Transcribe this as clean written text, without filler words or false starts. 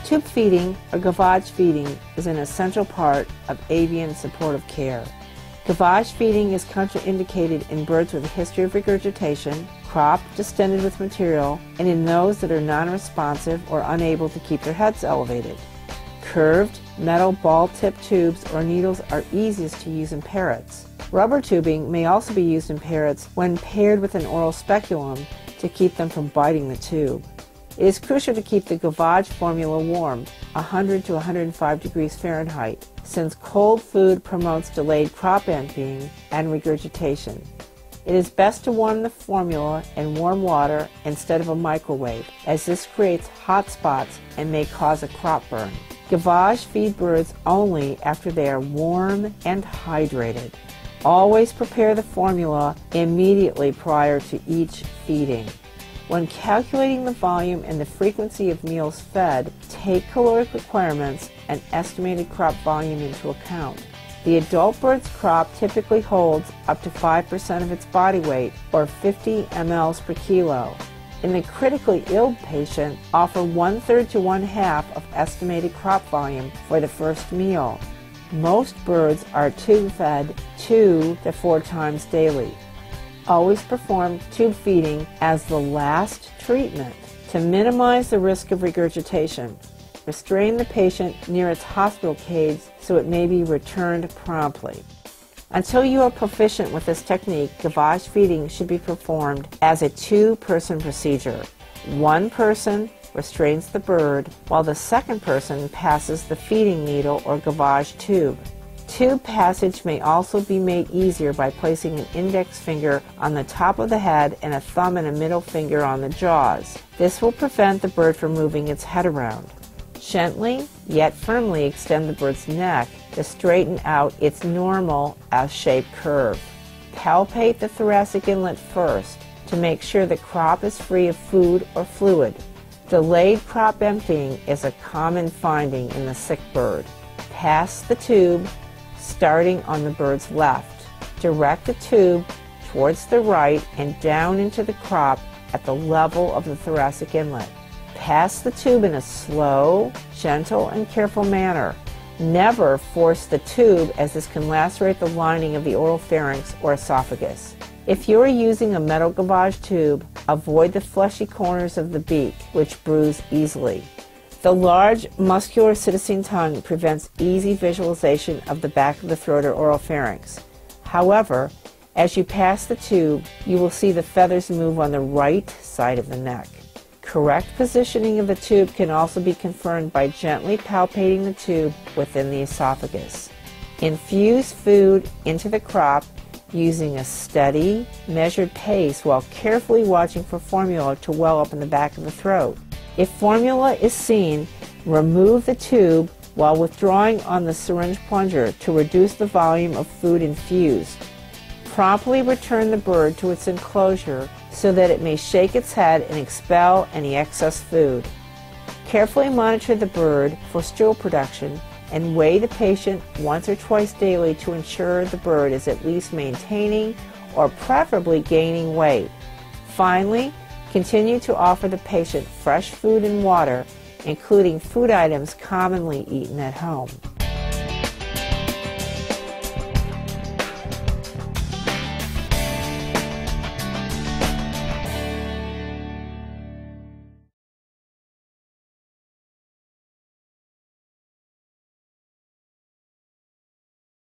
Tube feeding, or gavage feeding, is an essential part of avian supportive care. Gavage feeding is contraindicated in birds with a history of regurgitation, crop distended with material, and in those that are non-responsive or unable to keep their heads elevated. Curved metal ball-tip tubes or needles are easiest to use in parrots. Rubber tubing may also be used in parrots when paired with an oral speculum to keep them from biting the tube. It is crucial to keep the gavage formula warm, 100 to 105 degrees Fahrenheit, since cold food promotes delayed crop emptying and regurgitation. It is best to warm the formula in warm water instead of a microwave, as this creates hot spots and may cause a crop burn. Gavage feed birds only after they are warm and hydrated. Always prepare the formula immediately prior to each feeding. When calculating the volume and the frequency of meals fed, take caloric requirements and estimated crop volume into account. The adult bird's crop typically holds up to 5% of its body weight, or 50 mLs per kilo. In the critically ill patient, offer 1/3 to 1/2 of estimated crop volume for the first meal. Most birds are tube fed 2 to 4 times daily. Always perform tube feeding as the last treatment to minimize the risk of regurgitation. Restrain the patient near its hospital cage so it may be returned promptly. Until you are proficient with this technique, gavage feeding should be performed as a 2-person procedure. One person restrains the bird while the second person passes the feeding needle or gavage tube. Tube passage may also be made easier by placing an index finger on the top of the head and a thumb and a middle finger on the jaws. This will prevent the bird from moving its head around. Gently, yet firmly extend the bird's neck to straighten out its normal S-shaped curve. Palpate the thoracic inlet first to make sure the crop is free of food or fluid. Delayed crop emptying is a common finding in the sick bird. Pass the tube starting on the bird's left. Direct the tube towards the right and down into the crop at the level of the thoracic inlet. Pass the tube in a slow, gentle, and careful manner. Never force the tube, as this can lacerate the lining of the oral pharynx or esophagus. If you are using a metal gavage tube, avoid the fleshy corners of the beak, which bruise easily. The large muscular psittacine tongue prevents easy visualization of the back of the throat or oral pharynx. However, as you pass the tube, you will see the feathers move on the right side of the neck. Correct positioning of the tube can also be confirmed by gently palpating the tube within the esophagus. Infuse food into the crop using a steady, measured pace while carefully watching for formula to well up in the back of the throat. If formula is seen, remove the tube while withdrawing on the syringe plunger to reduce the volume of food infused. Promptly return the bird to its enclosure so that it may shake its head and expel any excess food. Carefully monitor the bird for stool production and weigh the patient once or twice daily to ensure the bird is at least maintaining or preferably gaining weight. Finally, continue to offer the patient fresh food and water, including food items commonly eaten at home.